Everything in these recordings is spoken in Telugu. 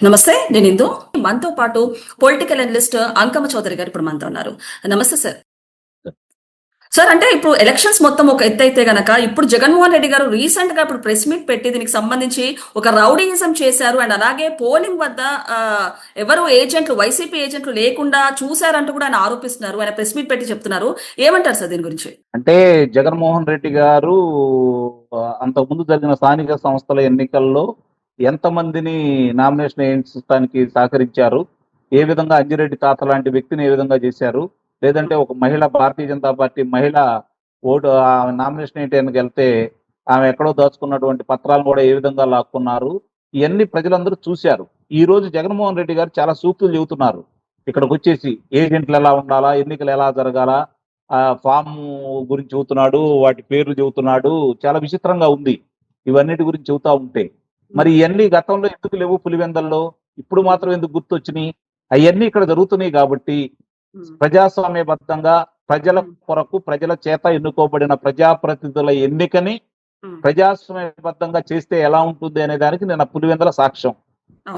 నమస్తే. నేను ఇందు. మనతో పాటు పొలిటికల్ అనలిస్ట్ అంకమ్మ చౌదరి గారు ఇప్పుడు మనతో ఉన్నారు. నమస్తే సార్. సార్ అంటే ఇప్పుడు ఎలక్షన్స్ మొత్తం ఒక ఎత్తైతే గనక ఇప్పుడు జగన్మోహన్ రెడ్డి గారు రీసెంట్‌గా ఇప్పుడు ప్రెస్ మీట్ పెట్టి దీనికి సంబంధించి ఒక రౌడీయిజం చేశారు. అండ్ అలాగే పోలింగ్ వద్ద ఎవరు ఏజెంట్లు వైసీపీ ఏజెంట్లు లేకుండా చూసారంటూ కూడా ఆయన ఆరోపిస్తున్నారు. ఆయన ప్రెస్ మీట్ పెట్టి చెప్తున్నారు. ఏమంటారు సార్ దీని గురించి? అంటే జగన్మోహన్ రెడ్డి గారు అంతకుముందు జరిగిన స్థానిక సంస్థల ఎన్నికల్లో ఎంతమందిని నామినేషన్ వేయించడానికి సహకరించారు, ఏ విధంగా అంజిరెడ్డి తాత లాంటి వ్యక్తిని ఏ విధంగా చేశారు, లేదంటే ఒక మహిళ భారతీయ జనతా పార్టీ మహిళ ఓటు నామినేషన్ వేయడానికి వెళ్తే ఆమె ఎక్కడో దాచుకున్నటువంటి పత్రాలను కూడా ఏ విధంగా లాక్కున్నారు, ఇవన్నీ ప్రజలందరూ చూశారు. ఈ రోజు జగన్మోహన్ రెడ్డి గారు చాలా సూక్తులు చెబుతున్నారు. ఇక్కడికి వచ్చేసి ఏజెంట్లు ఎలా ఉండాలా, ఎన్నికలు ఎలా జరగాలా, ఫామ్ గురించి చెబుతున్నాడు, వాటి పేర్లు చెబుతున్నాడు. చాలా విచిత్రంగా ఉంది ఇవన్నిటి గురించి చెబుతా ఉంటే. మరి ఇవన్నీ గతంలో ఎందుకు లేవు పులివెందల్లో, ఇప్పుడు మాత్రం ఎందుకు గుర్తొచ్చినాయి? అవన్నీ ఇక్కడ జరుగుతున్నాయి కాబట్టి ప్రజాస్వామ్యబద్ధంగా ప్రజల కొరకు ప్రజల చేత ఎన్నుకోబడిన ప్రజాప్రతినిధుల ఎన్నికని ప్రజాస్వామ్యబద్ధంగా చేస్తే ఎలా ఉంటుంది అనే దానికి నేను పులివెందల సాక్ష్యం.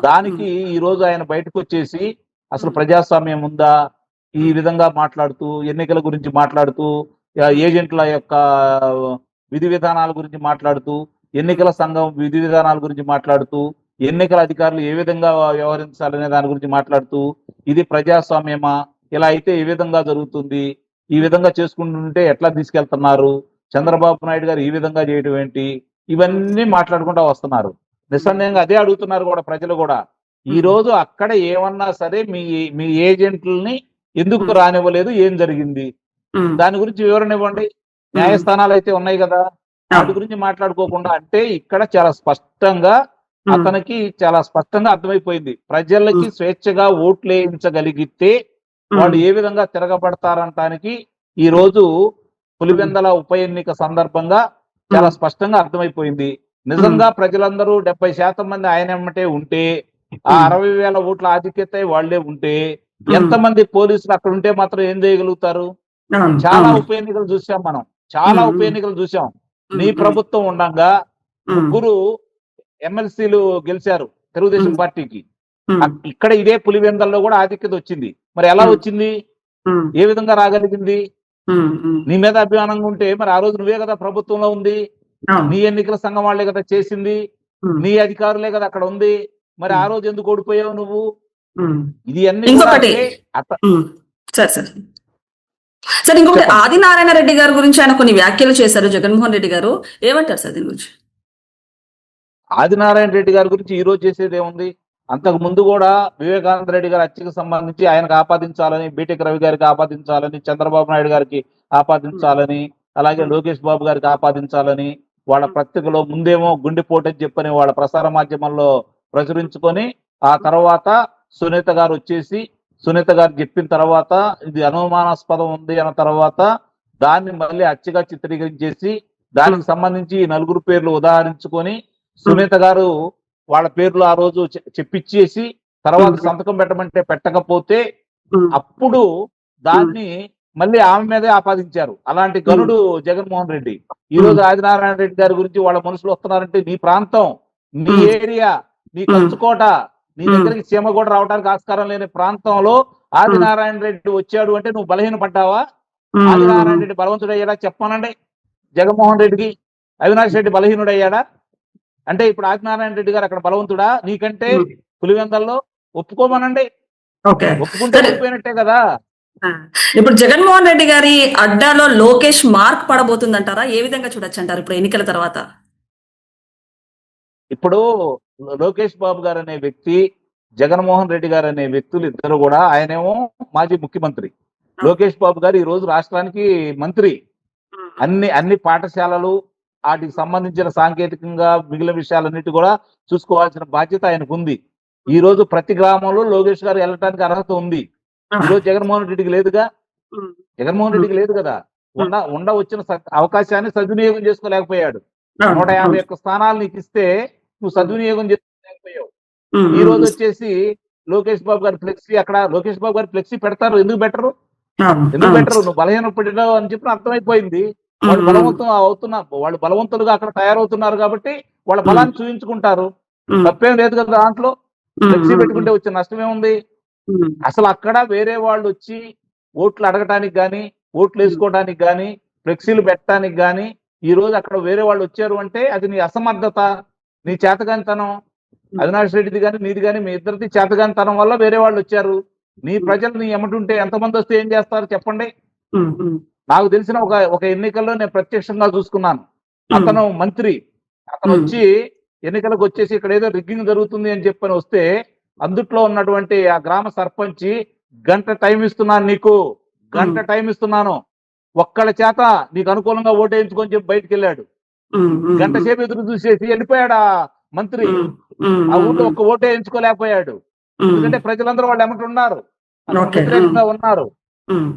దానికి ఈ రోజు ఆయన బయటకు వచ్చేసి అసలు ప్రజాస్వామ్యం ఉందా, ఈ విధంగా మాట్లాడుతూ ఎన్నికల గురించి మాట్లాడుతూ ఏజెంట్ల యొక్క విధి విధానాల గురించి మాట్లాడుతూ ఎన్నికల సంఘం విధి విధానాల గురించి మాట్లాడుతూ ఎన్నికల అధికారులు ఏ విధంగా వ్యవహరించాలనే దాని గురించి మాట్లాడుతూ ఇది ప్రజాస్వామ్యమా, ఇలా అయితే ఏ విధంగా జరుగుతుంది, ఈ విధంగా చేసుకుంటుంటే ఎట్లా తీసుకెళ్తున్నారు, చంద్రబాబు నాయుడు గారు ఈ విధంగా చేయడం ఏంటి, ఇవన్నీ మాట్లాడుకుంటూ వస్తున్నారు. నిస్సందేహంగా అదే అడుగుతున్నారు కూడా ప్రజలు కూడా. ఈ రోజు అక్కడ ఏమన్నా సరే మీ మీ ఏజెంట్లని ఎందుకు రానివ్వలేదు, ఏం జరిగింది, దాని గురించి వివరణ ఇవ్వండి. న్యాయస్థానాలు అయితే ఉన్నాయి కదా, వాటి గురించి మాట్లాడుకోకుండా అంటే ఇక్కడ చాలా స్పష్టంగా అతనికి చాలా స్పష్టంగా అర్థమైపోయింది. ప్రజలకి స్వేచ్ఛగా ఓట్లు వేయించగలిగితే వాళ్ళు ఏ విధంగా తిరగబడతారంటానికి ఈ రోజు పులివెందల ఉప ఎన్నిక సందర్భంగా చాలా స్పష్టంగా అర్థమైపోయింది. నిజంగా ప్రజలందరూ 70% మంది ఆయన ఎమ్మటే ఉంటే, ఆ 60,000 ఓట్ల ఆధిక్యత వాళ్లే ఉంటే, ఎంతమంది పోలీసులు అక్కడ ఉంటే మాత్రం ఏం చేయగలుగుతారు? చాలా ఉప ఎన్నికలు చూసాం మనం, చాలా ఉప ఎన్నికలు చూసాం. నీ ప్రభుత్వం ఉండగా ముగ్గురు ఎమ్మెల్సీలు గెలిచారు తెలుగుదేశం పార్టీకి. ఇక్కడ ఇదే పులివెందల్లో కూడా ఆధిక్యత వచ్చింది. మరి ఎలా వచ్చింది, ఏ విధంగా రాగలిగింది? నీ మీద అభిమానంగా ఉంటే మరి ఆ రోజు నువ్వే కదా ప్రభుత్వంలో ఉంది, నీ ఎన్నికల సంఘం వాళ్లే కదా చేసింది, నీ అధికారులే కదా అక్కడ ఉంది, మరి ఆ రోజు ఎందుకు ఓడిపోయావు నువ్వు? ఇది అన్ని సార్ ఇంకొకటి ఆదినారాయణ రెడ్డి గారి గురించి ఆయన కొన్ని వ్యాఖ్యలు చేశారు జగన్మోహన్ రెడ్డి గారు, ఏమంటారు సార్ దీని గురించి? ఆదినారాయణ రెడ్డి గారి గురించి ఈ రోజు చేసేది ఏముంది? అంతకు ముందు కూడా వివేకానంద రెడ్డి గారి హత్యకు సంబంధించి ఆయనకు ఆపాదించాలని, బీటెక్ రవి గారికి ఆపాదించాలని, చంద్రబాబు నాయుడు గారికి ఆపాదించాలని, అలాగే లోకేష్ బాబు గారికి ఆపాదించాలని వాళ్ళ పత్రికలో ముందేమో గుండెపోటని చెప్పని వాళ్ళ ప్రసార మాధ్యమంలో ప్రచురించుకొని, ఆ తర్వాత సునీత గారు వచ్చేసి సునీత గారు చెప్పిన తర్వాత ఇది అనుమానాస్పదం ఉంది అన్న తర్వాత దాన్ని మళ్ళీ హత్యగా చిత్రీకరించేసి దానికి సంబంధించి నలుగురు పేర్లు ఉదాహరించుకొని సునీత గారు వాళ్ళ పేర్లు ఆ రోజు చెప్పించేసి తర్వాత సంతకం పెట్టమంటే పెట్టకపోతే అప్పుడు దాన్ని మళ్ళీ ఆమె మీదే ఆపాదించారు. అలాంటి గనుడు జగన్మోహన్ రెడ్డి. ఈ రోజు ఆదినారాయణ రెడ్డి గారి గురించి వాళ్ళ మనుషులు వస్తున్నారంటే నీ ప్రాంతం, నీ ఏరియా, నీ కంచుకోట, నీ దగ్గరికి సీమ కూడా రావడానికి ఆస్కారం లేని ప్రాంతంలో ఆదినారాయణ రెడ్డి వచ్చాడు అంటే నువ్వు బలహీన పడ్డావా? ఆదినారాయణ రెడ్డి బలవంతుడు అయ్యాడా చెప్పానండి జగన్మోహన్ రెడ్డికి? అవినాష్ రెడ్డి బలహీనుడు అయ్యాడా? అంటే ఇప్పుడు ఆదినారాయణ రెడ్డి గారు అక్కడ బలవంతుడా నీకంటే పులివెందల్లో? ఒప్పుకోమనండి, ఒప్పుకుంటే అయిపోయినట్టే కదా. ఇప్పుడు జగన్మోహన్ రెడ్డి గారి అడ్డాలో లోకేష్ మార్క్ పడబోతుందంటారా? ఏ విధంగా చూడొచ్చు అంటారు ఇప్పుడు ఎన్నికల తర్వాత? ఇప్పుడు లోకేష్ బాబు గారు అనే వ్యక్తి, జగన్మోహన్ రెడ్డి గారు అనే వ్యక్తులు ఇద్దరు కూడా, ఆయనేమో మాజీ ముఖ్యమంత్రి, లోకేష్ బాబు గారు ఈ రోజు రాష్ట్రానికి మంత్రి. అన్ని పాఠశాలలు వాటికి సంబంధించిన సాంకేతికంగా మిగిలిన విషయాలన్నిటి కూడా చూసుకోవాల్సిన బాధ్యత ఆయనకు ఉంది. ఈ రోజు ప్రతి గ్రామంలో లోకేష్ గారు వెళ్ళడానికి అర్హత ఉంది. ఈ రోజు జగన్మోహన్ రెడ్డికి లేదుగా, జగన్మోహన్ రెడ్డికి లేదు కదా. ఉండ వచ్చిన అవకాశాన్ని సద్వినియోగం చేసుకోలేకపోయాడు. 151 స్థానాలు నీకు ఇస్తే నువ్వు సద్వినియోగం చేసుకోలేకపోయావు. ఈ రోజు వచ్చేసి లోకేష్ బాబు గారి ఫ్లెక్సీ, అక్కడ లోకేష్ బాబు గారి ఫ్లెక్సీ పెడతారు, ఎందుకు పెట్టరు? నువ్వు బలహీన పడినావు అని చెప్పి అర్థమైపోయింది. వాళ్ళు వాళ్ళు బలవంతులుగా అక్కడ తయారవుతున్నారు కాబట్టి వాళ్ళ బలాన్ని చూపించుకుంటారు. తప్పేం లేదు కదా దాంట్లో. ఫ్లెక్సీ పెట్టుకుంటే వచ్చే నష్టం ఏముంది? అసలు అక్కడ వేరే వాళ్ళు వచ్చి ఓట్లు అడగటానికి కానీ, ఓట్లు వేసుకోవడానికి కానీ, ఫ్లెక్సీలు పెట్టడానికి కానీ ఈ రోజు అక్కడ వేరే వాళ్ళు వచ్చారు అంటే అది నీ అసమర్థత, నీ చేతగానితనం. అవినాష్ రెడ్డిది కానీ నీది కానీ మీ ఇద్దరిది చేతగానితనం వల్ల వేరే వాళ్ళు వచ్చారు. నీ ప్రజలు నీ ఎమ్మటుంటే ఎంతమంది వస్తే ఏం చేస్తారు చెప్పండి? నాకు తెలిసిన ఒక ఎన్నికల్లో నేను ప్రత్యక్షంగా చూసుకున్నాను. అతను మంత్రి, అతను వచ్చి ఎన్నికలకు వచ్చేసి ఇక్కడ ఏదో రిగ్గింగ్ జరుగుతుంది అని చెప్పని వస్తే అందుట్లో ఉన్నటువంటి ఆ గ్రామ సర్పంచి గంట టైం ఇస్తున్నాను నీకు, గంట టైం ఇస్తున్నాను, ఒక్కళ్ళ చేత నీకు అనుకూలంగా ఓటేయించుకొని చెప్పి బయటికి వెళ్ళాడు. గంట సేపు ఎదురు చూసేసి వెళ్ళిపోయాడు ఆ మంత్రి. ఆ ఊళ్ళో ఒక్క ఓటేయించుకోలేకపోయాడు. ఎందుకంటే ప్రజలందరూ వాళ్ళు ఎమ్మటి ఉన్నారు, వ్యతిరేకంగా ఉన్నారు.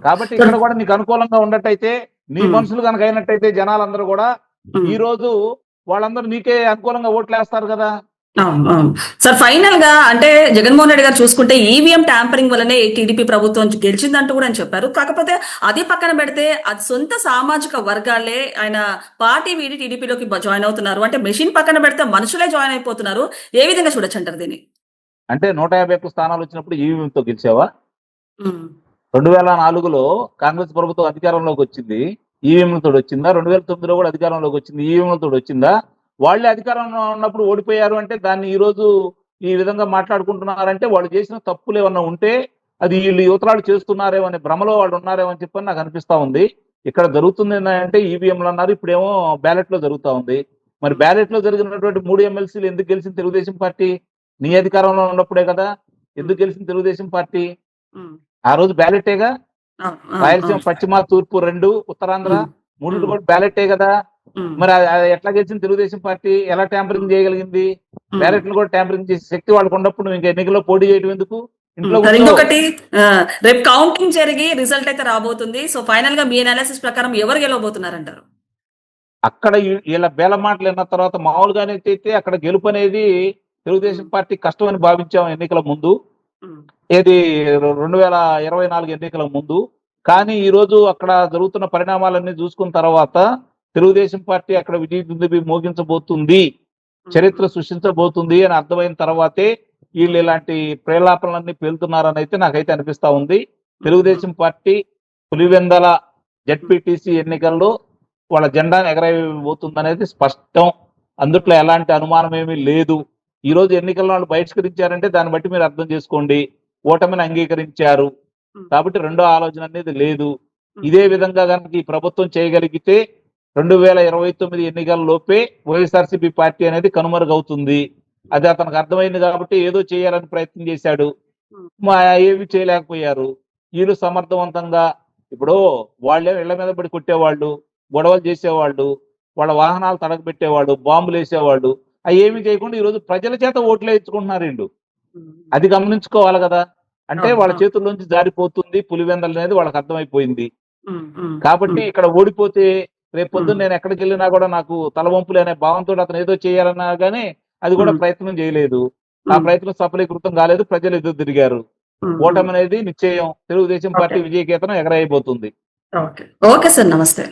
కాబట్టి ఇక్కడ కూడా నీకు అనుకూలంగా ఉన్నట్టయితే, నీ మనుషులు కనుక అయినట్టయితే జనాలందరూ కూడా ఈ రోజు వాళ్ళందరూ నీకే అనుకూలంగా ఓట్లు వేస్తారు కదా. సార్ ఫైనల్ గా అంటే జగన్మోహన్ రెడ్డి గారు చూసుకుంటే ఈవీఎం ట్యాంపరింగ్ వల్లనే టీడీపీ ప్రభుత్వం గెలిచిందంటూ కూడా అని చెప్పారు. కాకపోతే అది పక్కన పెడితే అది సొంత సామాజిక వర్గాలే ఆయన పార్టీ వీడి టీడీపీలోకి జాయిన్ అవుతున్నారు. అంటే మెషిన్ పక్కన పెడితే మనుషులే జాయిన్ అయిపోతున్నారు. ఏ విధంగా చూడొచ్చు అంటారు దీన్ని? అంటే 151 స్థానాలు వచ్చినప్పుడు ఈవీఎంతో గెలిచావా? 2004లో కాంగ్రెస్ ప్రభుత్వం అధికారంలోకి వచ్చింది, ఈవీఎంలతో వచ్చిందా? 2009లో కూడా అధికారంలోకి వచ్చింది, ఈవీఎంలతో వచ్చిందా? వాళ్ళే అధికారంలో ఉన్నప్పుడు ఓడిపోయారు అంటే దాన్ని ఈ రోజు ఈ విధంగా మాట్లాడుకుంటున్నారంటే వాళ్ళు చేసిన తప్పులు ఏమన్నా ఉంటే అది వీళ్ళు యువతరాలు చేస్తున్నారేమో అనే భ్రమలో వాళ్ళు ఉన్నారేమో అని చెప్పని నాకు అనిపిస్తా ఉంది. ఇక్కడ జరుగుతుంది ఏంటంటే ఈవీఎంలు అన్నారు, ఇప్పుడేమో బ్యాలెట్ లో జరుగుతా ఉంది. మరి బ్యాలెట్ లో జరిగినటువంటి 3 ఎమ్మెల్సీలు ఎందుకు గెలిచింది తెలుగుదేశం పార్టీ? నీ అధికారంలో ఉన్నప్పుడే కదా. ఎందుకు గెలిచింది తెలుగుదేశం పార్టీ? ఆ రోజు బ్యాలెటేగా. రాయలసీమ పశ్చిమ, తూర్పు 2, ఉత్తరాంధ్ర 3 కూడా బ్యాలెటే కదా. మరి ఎట్లా గెలిచింది తెలుగుదేశం పార్టీ? ఎలా ట్యాంపరింగ్ చేయగలిగింది? బ్యాలెట్లు కూడా ట్యాంపరింగ్ చేసే శక్తి వాళ్ళకు ఉన్నప్పుడు నువ్వు ఇంకా ఎన్నికల్లో పోటీ చేయడం ఎందుకు? ఇంట్లో ఇంకొకటి రేపు కౌంటింగ్ జరిగి రిజల్ట్ అయితే రాబోతుంది. సో ఫైనల్ గా మీ అనాలిసిస్ ప్రకారం ఎవరు గెలవబోతున్నారంటారు? అక్కడ వీళ్ళ బేల మాటలు విన్న తర్వాత మామూలుగానే అయితే అక్కడ గెలుపు అనేది తెలుగుదేశం పార్టీ కష్టం అని భావించాం ఎన్నికల ముందు, ఏది 2024 ఎన్నికల ముందు. కానీ ఈ రోజు అక్కడ జరుగుతున్న పరిణామాలన్నీ చూసుకున్న తర్వాత తెలుగుదేశం పార్టీ అక్కడ విజయ దుందుబి మోగించబోతుంది, చరిత్ర సృష్టించబోతుంది అని అర్థమైన తర్వాతే వీళ్ళు ఇలాంటి ప్రేలాపనలన్నీ పేలుతున్నారని అయితే నాకైతే అనిపిస్తా ఉంది. తెలుగుదేశం పార్టీ పులివెందల జెడ్పీటీసీ ఎన్నికల్లో వాళ్ళ జెండాను ఎగరబోతుంది అనేది స్పష్టం. అందుట్లో ఎలాంటి అనుమానం ఏమీ లేదు. ఈ రోజు ఎన్నికల్లో వాళ్ళు బహిష్కరించారంటే దాన్ని బట్టి మీరు అర్థం చేసుకోండి, ఓటమిని అంగీకరించారు. కాబట్టి రెండో ఆలోచన అనేది లేదు. ఇదే విధంగా కనుక ఈ ప్రభుత్వం చేయగలిగితే 2029 ఎన్నికల లోపే వైఎస్ఆర్సీపీ పార్టీ అనేది కనుమరుగవుతుంది. అది అతనికి అర్థమైంది కాబట్టి ఏదో చేయాలని ప్రయత్నం చేశాడు, ఏమి చేయలేకపోయారు. వీళ్ళు సమర్థవంతంగా ఇప్పుడు వాళ్ళే ఇళ్ల మీద పడి కొట్టేవాళ్ళు, గొడవలు చేసేవాళ్ళు, వాళ్ళ వాహనాలు తడకబెట్టేవాళ్ళు, బాంబులు వేసేవాళ్ళు, అవి ఏమి చేయకుండా ఈ రోజు ప్రజల చేత ఓట్లు వేయించుకుంటున్నారు వీళ్ళు. అది గమనించుకోవాలి కదా. అంటే వాళ్ళ చేతుల్లోంచి జారిపోతుంది పులివెందలు అనేది వాళ్ళకి అర్థమైపోయింది. కాబట్టి ఇక్కడ ఓడిపోతే రేపు పొద్దున్న నేను ఎక్కడికి వెళ్ళినా కూడా నాకు తలవంపులు అనే భావంతో అతను ఏదో చేయాలన్నా గానీ అది కూడా ప్రయత్నం చేయలేదు. ఆ ప్రయత్నం సఫలీకృతం కాలేదు, ప్రజలు ఎదురు తిరిగారు. ఓటమి అనేది నిశ్చయం. తెలుగుదేశం పార్టీ విజయకేతనం ఎగరైపోతుంది. ఓకే సార్, నమస్తే.